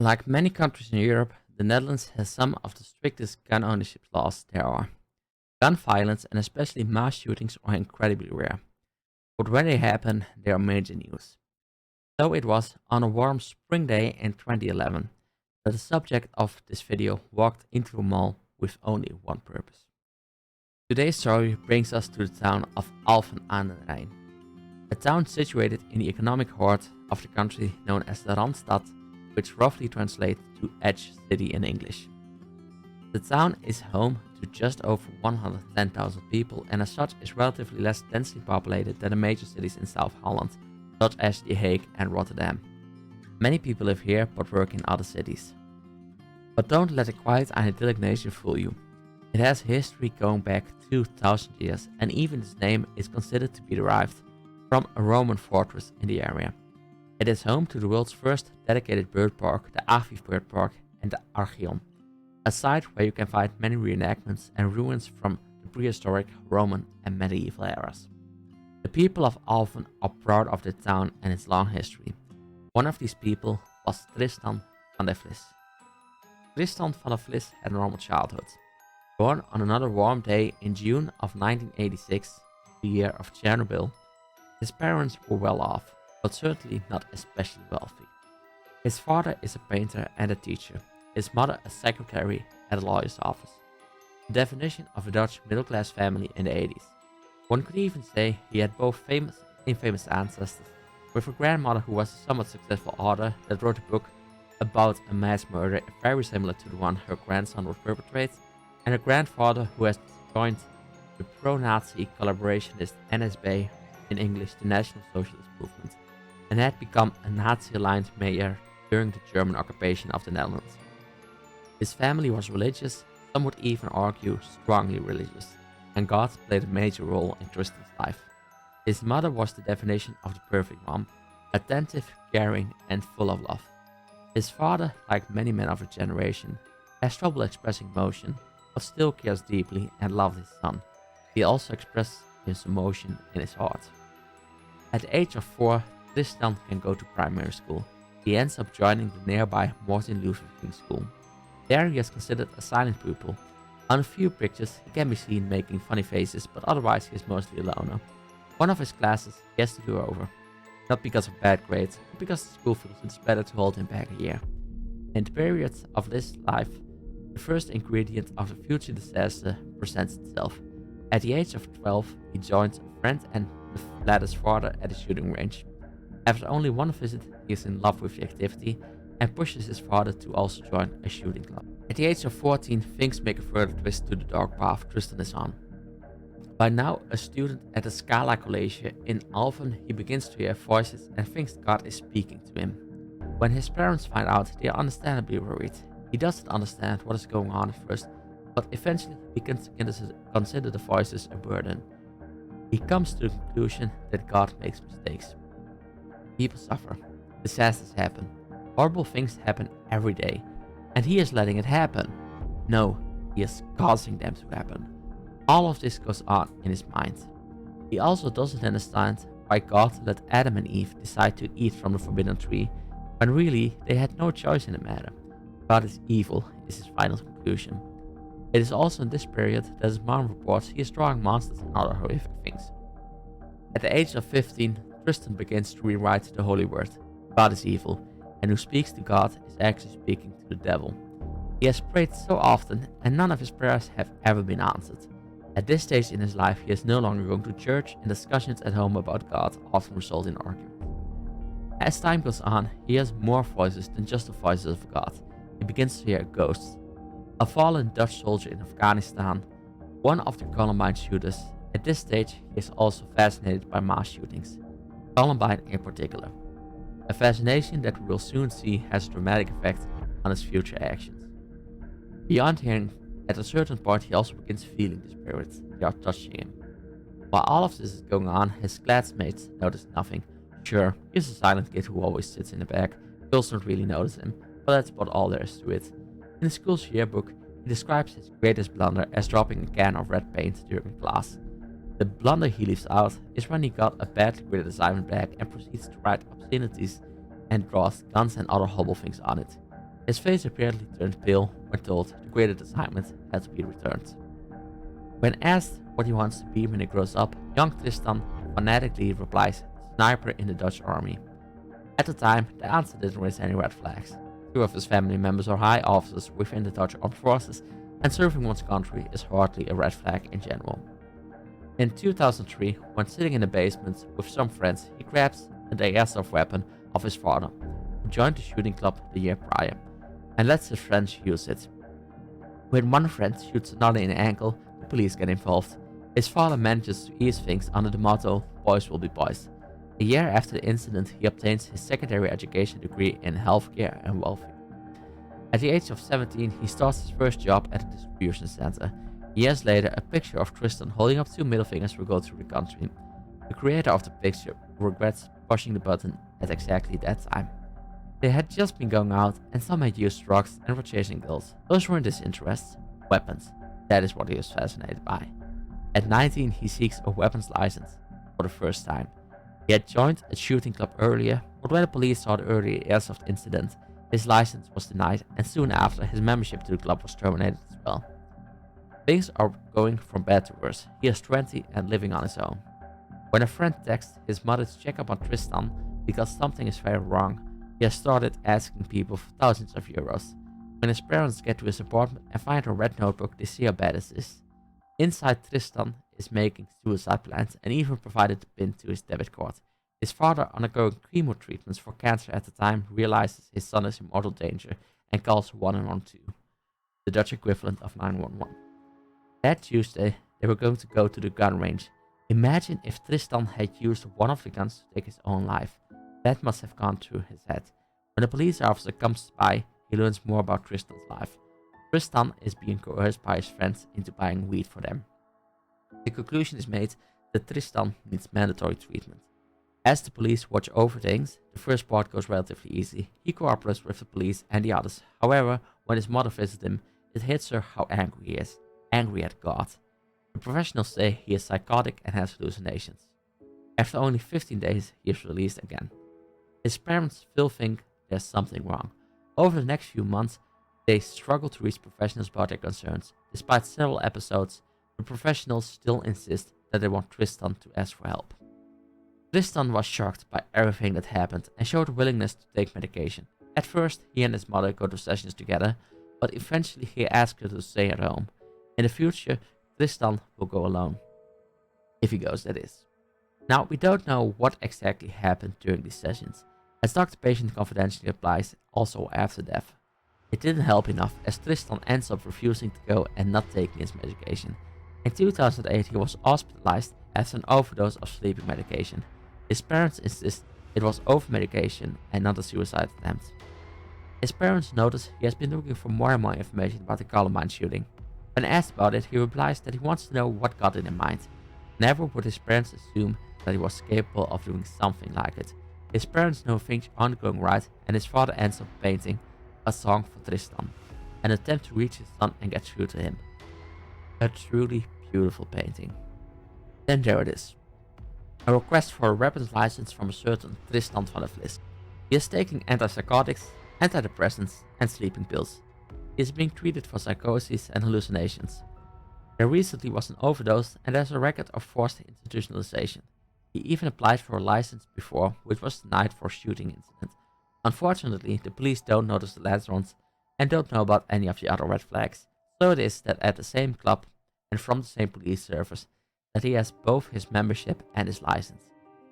Like many countries in Europe, the Netherlands has some of the strictest gun ownership laws there are. Gun violence and especially mass shootings are incredibly rare, but when they happen, they are major news. So it was on a warm spring day in 2011 that the subject of this video walked into a mall with only one purpose. Today's story brings us to the town of Alphen aan den Rijn, a town situated in the economic heart of the country known as the Randstad, which roughly translates to Edge City in English. The town is home to just over 110,000 people and as such is relatively less densely populated than the major cities in South Holland, such as The Hague and Rotterdam. Many people live here but work in other cities. But don't let a quiet and idyllic nation fool you. It has history going back 2,000 years and even its name is considered to be derived from a Roman fortress in the area. It is home to the world's first dedicated bird park, the Aviv Bird Park and the Archeon, a site where you can find many reenactments and ruins from the prehistoric, Roman and medieval eras. The people of Alphen are proud of the town and its long history. One of these people was Tristan van der Vlis. Tristan van der Vlis had a normal childhood. Born on another warm day in June of 1986, the year of Chernobyl, his parents were well off, but certainly not especially wealthy. His father is a painter and a teacher, his mother a secretary at a lawyer's office. The definition of a Dutch middle-class family in the 80s. One could even say he had both infamous ancestors, with a grandmother who was a somewhat successful author that wrote a book about a mass murder very similar to the one her grandson would perpetrate, and a grandfather who has joined the pro-Nazi collaborationist NSB, in English the National Socialist Movement, and had become a Nazi-aligned mayor during the German occupation of the Netherlands. His family was religious, some would even argue strongly religious, and God played a major role in Tristan's life. His mother was the definition of the perfect mom, attentive, caring, and full of love. His father, like many men of a generation, has trouble expressing emotion, but still cares deeply and loves his son. He also expresses his emotion in his heart. At the age of 4, Tristan can go to primary school. He ends up joining the nearby Martin Luther King School. There he is considered a silent pupil. On a few pictures he can be seen making funny faces, but otherwise he is mostly a loner. One of his classes he has to do over. Not because of bad grades, but because the school feels it's better to hold him back a year. In the period of this life, the first ingredient of the future disaster presents itself. At the age of 12, he joins a friend and the latter's father at a shooting range. After only one visit, he is in love with the activity and pushes his father to also join a shooting club. At the age of 14, things make a further twist to the dark path Tristan is on. By now a student at the Scala College in Alphen, he begins to hear voices and thinks God is speaking to him. When his parents find out, they are understandably worried. He doesn't understand what is going on at first, but eventually he can consider the voices a burden. He comes to the conclusion that God makes mistakes. People suffer, disasters happen, horrible things happen every day, and he is letting it happen. No, he is causing them to happen. All of this goes on in his mind. He also doesn't understand why God let Adam and Eve decide to eat from the forbidden tree, when really they had no choice in the matter. God is evil, is his final conclusion. It is also in this period that his mom reports he is drawing monsters and other horrific things. At the age of 15, Tristan begins to rewrite the holy word, God is evil, and who speaks to God is actually speaking to the devil. He has prayed so often, and none of his prayers have ever been answered. At this stage in his life, he is no longer going to church, and discussions at home about God often result in argument. As time goes on, he hears more voices than just the voices of God. He begins to hear ghosts. A fallen Dutch soldier in Afghanistan, one of the Columbine shooters. At this stage, he is also fascinated by mass shootings, Columbine in particular. A fascination that we will soon see has a dramatic effect on his future actions. Beyond hearing, at a certain point he also begins feeling the spirits. They are touching him. While all of this is going on, his classmates notice nothing. Sure, he's a silent kid who always sits in the back. Girls don't really notice him, but that's about all there is to it. In the school's yearbook, he describes his greatest blunder as dropping a can of red paint during class. The blunder he leaves out is when he got a badly graded assignment back and proceeds to write obscenities and draws guns and other horrible things on it. His face apparently turned pale when told the graded assignment had to be returned. When asked what he wants to be when he grows up, young Tristan fanatically replies, "Sniper in the Dutch army." At the time, the answer didn't raise any red flags. Two of his family members are high officers within the Dutch armed forces, and serving one's country is hardly a red flag in general. In 2003, when sitting in the basement with some friends, he grabs an airsoft weapon of his father, who joined the shooting club the year prior, and lets his friends use it. When one friend shoots another in the ankle, the police get involved. His father manages to ease things under the motto, "Boys will be boys." A year after the incident, he obtains his secondary education degree in healthcare and welfare. At the age of 17, he starts his first job at a distribution center. Years later, a picture of Tristan holding up two middle fingers will go through the country. The creator of the picture regrets pushing the button at exactly that time. They had just been going out, and some had used drugs and were chasing girls. Those weren't his interests. Weapons. That is what he was fascinated by. At 19, he seeks a weapons license for the first time. He had joined a shooting club earlier, but when the police saw the earlier airsoft incident, his license was denied, and soon after, his membership to the club was terminated as well. Things are going from bad to worse. He is 20 and living on his own. When a friend texts his mother to check up on Tristan because something is very wrong, he has started asking people for thousands of euros. When his parents get to his apartment and find a red notebook, they see how bad this is. Inside, Tristan is making suicide plans and even provided the pin to his debit card. His father, undergoing chemo treatments for cancer at the time, realizes his son is in mortal danger and calls 112, the Dutch equivalent of 911. That Tuesday, they were going to go to the gun range. Imagine if Tristan had used one of the guns to take his own life. That must have gone through his head. When a police officer comes by, he learns more about Tristan's life. Tristan is being coerced by his friends into buying weed for them. The conclusion is made that Tristan needs mandatory treatment. As the police watch over things, the first part goes relatively easy. He cooperates with the police and the others. However, when his mother visits him, it hits her how angry he is. Angry at God. The professionals say he is psychotic and has hallucinations. After only 15 days, he is released again. His parents still think there's something wrong. Over the next few months, they struggle to reach professionals about their concerns. Despite several episodes, the professionals still insist that they want Tristan to ask for help. Tristan was shocked by everything that happened and showed a willingness to take medication. At first, he and his mother go to sessions together, but eventually he asks her to stay at home. In the future, Tristan will go alone. If he goes, that is. Now, we don't know what exactly happened during these sessions, as doctor-patient confidentiality applies also after death. It didn't help enough, as Tristan ends up refusing to go and not taking his medication. In 2008, he was hospitalized after an overdose of sleeping medication. His parents insist it was over-medication and not a suicide attempt. His parents notice he has been looking for more and more information about the Columbine shooting. When asked about it, he replies that he wants to know what got it in mind. Never would his parents assume that he was capable of doing something like it. His parents know things aren't going right, and his father ends up painting a song for Tristan, an attempt to reach his son and get through to him. A truly beautiful painting. Then there it is. A request for a weapons license from a certain Tristan van der Vlis. He is taking antipsychotics, antidepressants, and sleeping pills. He is being treated for psychosis and hallucinations. There recently was an overdose, and there's a record of forced institutionalization. He even applied for a license before, which was denied for a shooting incident. Unfortunately, the police don't notice the latter ones and don't know about any of the other red flags. So it is that at the same club and from the same police service that he has both his membership and his license.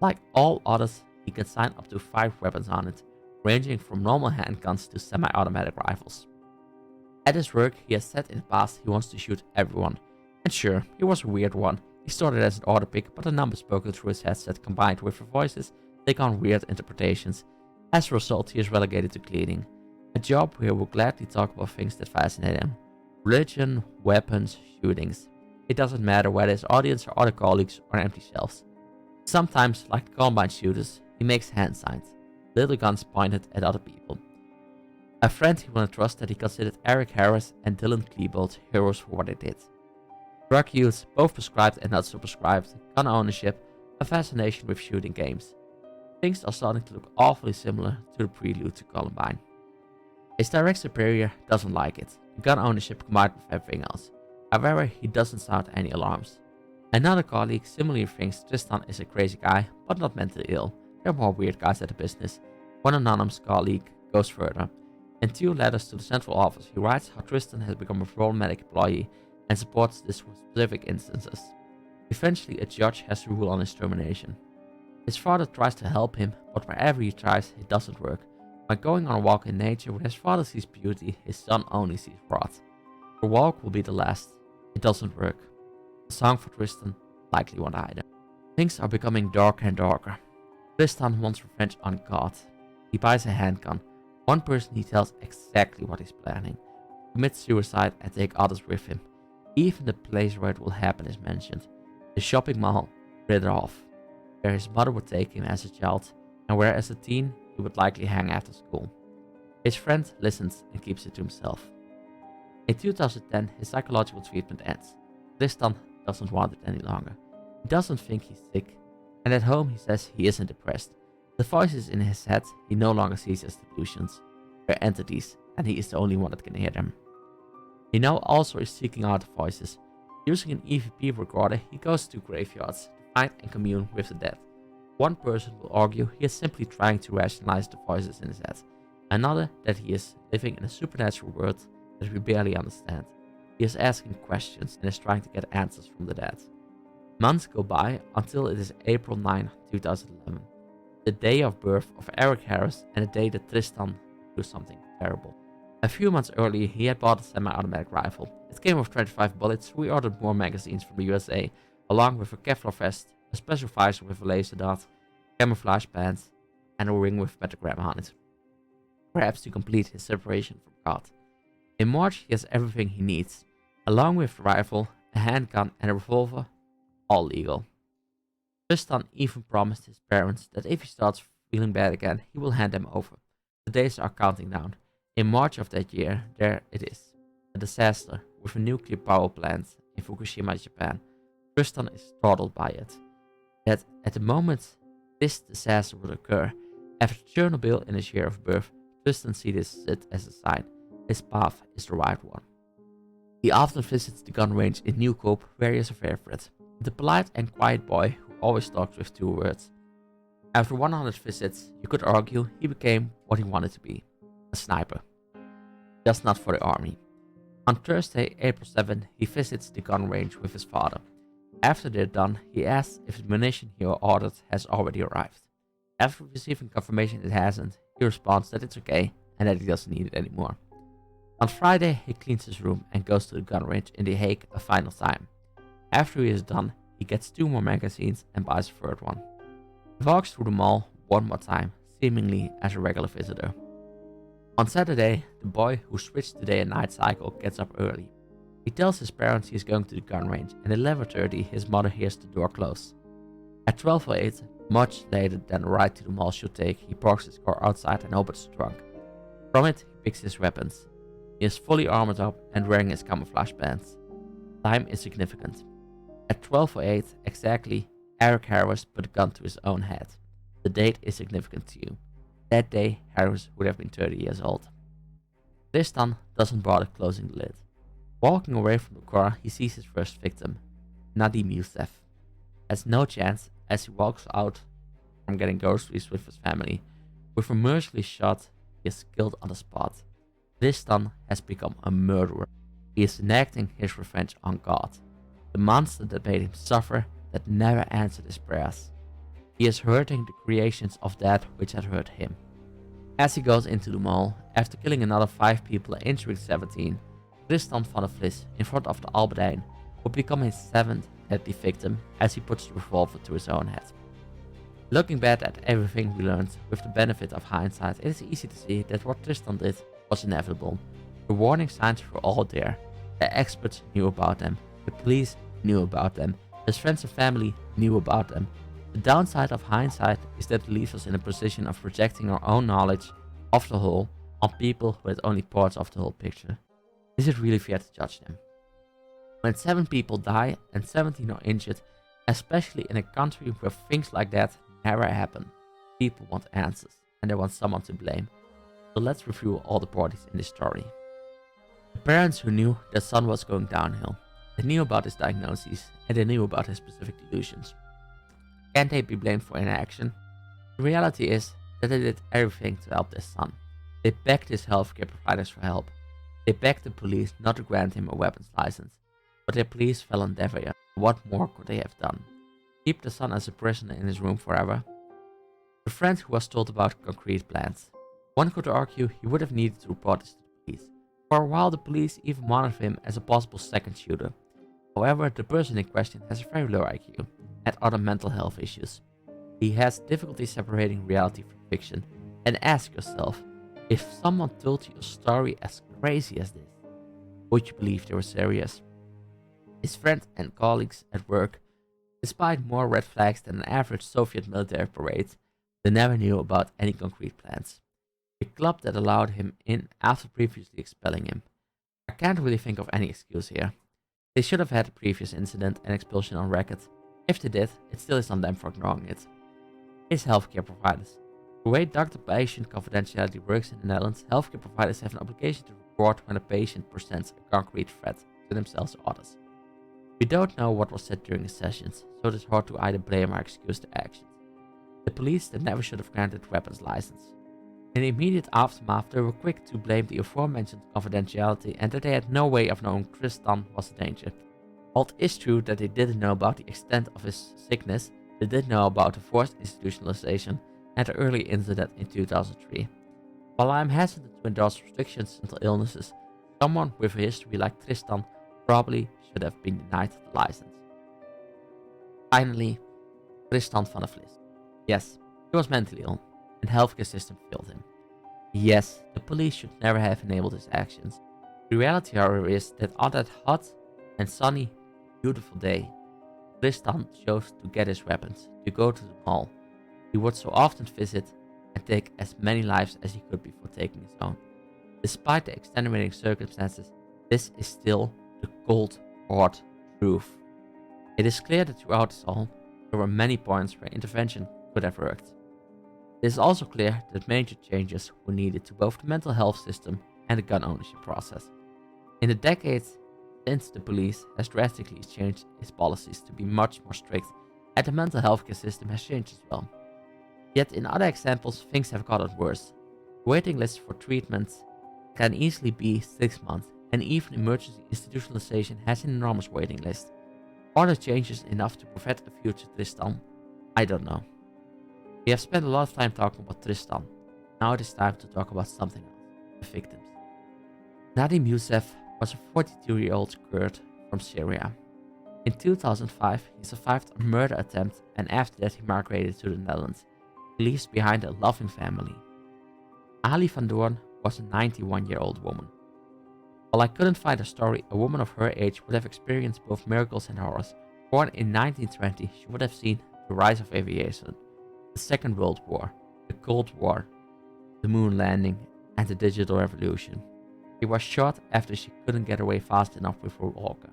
Like all others, he can sign up to 5 weapons on it, ranging from normal handguns to semi-automatic rifles. At his work, he has said in the past he wants to shoot everyone. And sure, he was a weird one. He started as an auto pick, but the numbers spoken through his headset combined with the voices take on weird interpretations. As a result, he is relegated to cleaning, a job where he will gladly talk about things that fascinate him. Religion, weapons, shootings. It doesn't matter whether his audience are other colleagues or empty shelves. Sometimes, like the Columbine shooters, he makes hand signs, little guns pointed at other people. A friend he wouldn't trust that he considered Eric Harris and Dylan Klebold heroes for what they did. Drug use, both prescribed and not so prescribed, gun ownership, a fascination with shooting games. Things are starting to look awfully similar to the prelude to Columbine. His direct superior doesn't like it, the gun ownership combined with everything else. However, he doesn't sound any alarms. Another colleague similarly thinks Tristan is a crazy guy, but not mentally ill. There are more weird guys at the business. One anonymous colleague goes further. In 2 letters to the central office, he writes how Tristan has become a problematic employee and supports this for specific instances. Eventually, a judge has to rule on his termination. His father tries to help him, but wherever he tries, it doesn't work. By going on a walk in nature where his father sees beauty, his son only sees rot. The walk will be the last. It doesn't work. The song for Tristan likely won't either. Things are becoming darker and darker. Tristan wants revenge on God. He buys a handgun. One person he tells exactly what he's planning. Commits suicide and take others with him. Even the place where it will happen is mentioned. The shopping mall, Redrum, where his mother would take him as a child, and where as a teen he would likely hang after school. His friend listens and keeps it to himself. In 2010, his psychological treatment ends. Tristan doesn't want it any longer. He doesn't think he's sick, and at home he says he isn't depressed. The voices in his head he no longer sees as delusions. They're entities, and he is the only one that can hear them. He now also is seeking out the voices. Using an EVP recorder, he goes to graveyards to find and commune with the dead. One person will argue he is simply trying to rationalize the voices in his head. Another that he is living in a supernatural world that we barely understand. He is asking questions and is trying to get answers from the dead. Months go by until it is April 9, 2011. The day of birth of Eric Harris and the day that Tristan do something terrible. A few months earlier, he had bought a semi-automatic rifle. It came with 25 bullets, so we ordered more magazines from the USA, along with a Kevlar vest, a special visor with a laser dot, camouflage pants, and a ring with pentagram on it. Perhaps to complete his separation from God. In March, he has everything he needs, along with the rifle, a handgun, and a revolver, all legal. Tristan even promised his parents that if he starts feeling bad again, he will hand them over. The days are counting down. In March of that year, there it is. A disaster with a nuclear power plant in Fukushima, Japan. Tristan is startled by it. That at the moment this disaster would occur, after Chernobyl in his year of birth, Tristan sees it as a sign. His path is the right one. He often visits the gun range in Newcope, where he is a favorite. The polite and quiet boy who always talks with 2 words. After 100 visits, you could argue he became what he wanted to be. A sniper. Just not for the army. On Thursday, April 7, he visits the gun range with his father. After they're done, he asks if the munition he ordered has already arrived. After receiving confirmation it hasn't, he responds that it's okay and that he doesn't need it anymore. On Friday, he cleans his room and goes to the gun range in The Hague a final time. After he is done, he gets 2 more magazines and buys a 3rd one. He walks through the mall one more time, seemingly as a regular visitor. On Saturday, the boy who switched to day and night cycle gets up early. He tells his parents he is going to the gun range, and at 11:30 his mother hears the door close. At 12:08, much later than the ride to the mall should take, he parks his car outside and opens the trunk. From it, he picks his weapons. He is fully armored up and wearing his camouflage pants. Time is significant. At 12:08 exactly, Eric Harris put a gun to his own head. The date is significant to you. That day, Harris would have been 30 years old. Tristan doesn't bother closing the lid. Walking away from the car, he sees his first victim, Nadim Youssef. Has no chance as he walks out from getting groceries with his family. With a merciless shot, he is killed on the spot. Tristan has become a murderer. He is enacting his revenge on God, the monster that made him suffer, that never answered his prayers. He is hurting the creations of that which had hurt him. As he goes into the mall, after killing another 5 people and injuring 17, Tristan van Vlis in front of the Alphen would become his 7th deadly victim as he puts the revolver to his own head. Looking back at everything we learned with the benefit of hindsight, it is easy to see that what Tristan did was inevitable. The warning signs were all there. The experts knew about them. The police knew about them. His friends and family knew about them. The downside of hindsight is that it leaves us in a position of projecting our own knowledge of the whole on people who had only parts of the whole picture. Is it really fair to judge them? When 7 people die and 17 are injured, especially in a country where things like that never happen, people want answers and they want someone to blame. So let's review all the parties in this story. The parents who knew their son was going downhill. They knew about his diagnoses and they knew about his specific delusions. Can they be blamed for inaction? The reality is that they did everything to help their son. They begged his healthcare providers for help. They begged the police not to grant him a weapons license. But their pleas fell on deaf ears. What more could they have done? Keep the son as a prisoner in his room forever? The friend who was told about concrete plans. One could argue he would have needed to report this to the police. For a while the police even monitored him as a possible second shooter. However, the person in question has a very low IQ, had other mental health issues. He has difficulty separating reality from fiction. And ask yourself, if someone told you a story as crazy as this, would you believe they were serious? His friends and colleagues at work, despite more red flags than an average Soviet military parade, they never knew about any concrete plans. The club that allowed him in after previously expelling him. I can't really think of any excuse here. They should have had a previous incident and expulsion on record. If they did, it still is on them for ignoring it. His healthcare providers. The way doctor-patient confidentiality works in the Netherlands, healthcare providers have an obligation to report when a patient presents a concrete threat to themselves or others. We don't know what was said during the sessions, so it is hard to either blame or excuse their actions. The police that never should have granted weapons license. In the immediate aftermath, they were quick to blame the aforementioned confidentiality and that they had no way of knowing Tristan was a danger. While it is true that they didn't know about the extent of his sickness, they did know about the forced institutionalization and the early incident in 2003. While I am hesitant to endorse restrictions on mental illnesses, someone with a history like Tristan probably should have been denied the license. Finally, Tristan van der Vlis. Yes, he was mentally ill, and the healthcare system failed him. Yes, the police should never have enabled his actions. The reality, however, is that on that hot and sunny, beautiful day, Tristan chose to get his weapons, to go to the mall. He would so often visit and take as many lives as he could before taking his own. Despite the extenuating circumstances, this is still the cold, hard truth. It is clear that throughout this all, there were many points where intervention could have worked. It is also clear that major changes were needed to both the mental health system and the gun ownership process. In the decades since, the police has drastically changed its policies to be much more strict, and the mental health care system has changed as well. Yet in other examples, things have gotten worse. Waiting lists for treatments can easily be 6 months, and even emergency institutionalization has an enormous waiting list. Are the changes enough to prevent a future Tristan? I don't know. We have spent a lot of time talking about Tristan. Now it is time to talk about something else, the victims. Nadim Youssef was a 42-year-old Kurd from Syria. In 2005, he survived a murder attempt, and after that he migrated to the Netherlands. He leaves behind a loving family. Ali van Doorn was a 91-year-old woman. While I couldn't find a story a woman of her age would have experienced both miracles and horrors, born in 1920, she would have seen the rise of aviation, the Second World War, the Cold War, the moon landing, and the digital revolution. She was shot after she couldn't get away fast enough with her walker.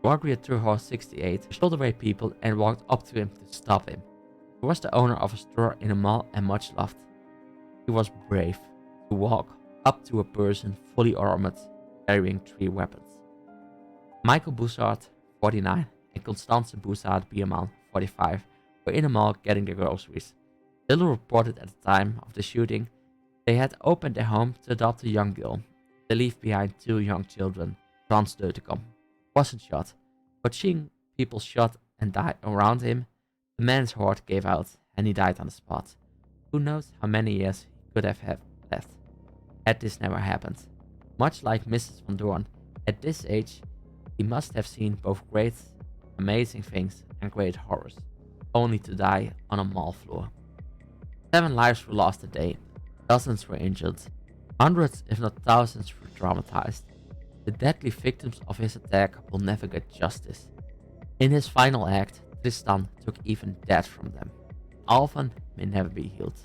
Margriet, through her 68, stole away people and walked up to him to stop him. He was the owner of a store in a mall and much loved. He was brave to walk up to a person fully armored, carrying 3 weapons. Michael Boezaard, 49, and Constanze Boezaard-Bierman, 45, were in a mall getting their groceries. Little reported at the time of the shooting, they had opened their home to adopt a young girl. They leave behind 2 young children. Frans Deutekom wasn't shot, but seeing people shot and die around him, the man's heart gave out and he died on the spot. Who knows how many years he could have had left had this never happened. Much like Mrs. van Doorn, at this age, he must have seen both great, amazing things and great horrors, only to die on a mall floor. 7 lives were lost that day, dozens were injured, hundreds if not thousands were traumatized. The deadly victims of his attack will never get justice. In his final act, Tristan took even that from them. Alphen may never be healed.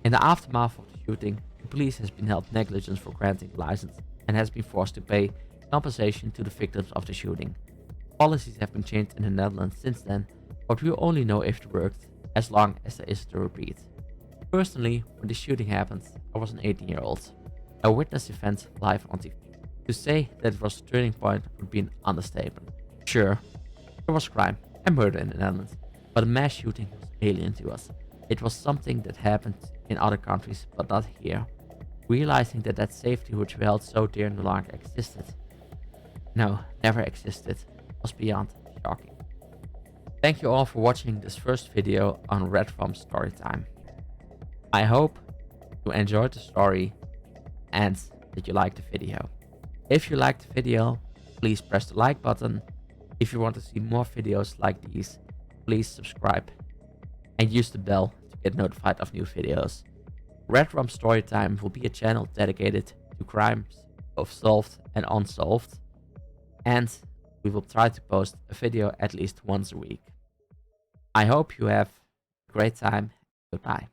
In the aftermath of the shooting, the police has been held negligent for granting the license and has been forced to pay compensation to the victims of the shooting. Policies have been changed in the Netherlands since then, but we will only know if it worked as long as there is to repeat. Personally, when the shooting happened, I was an 18-year-old. I witnessed the event live on TV. To say that it was a turning point would be an understatement. Sure, there was crime and murder in the Netherlands, but a mass shooting was alien to us. It was something that happened in other countries, but not here. Realizing that safety which we held so dear no longer existed. No, never existed, was beyond shocking. Thank you all for watching this first video on Redrum Storytime. I hope you enjoyed the story and that you liked the video. If you liked the video, please press the like button. If you want to see more videos like these, please subscribe and use the bell to get notified of new videos. Redrum Storytime will be a channel dedicated to crimes, both solved and unsolved, and we will try to post a video at least once a week. I hope you have a great time. Goodbye.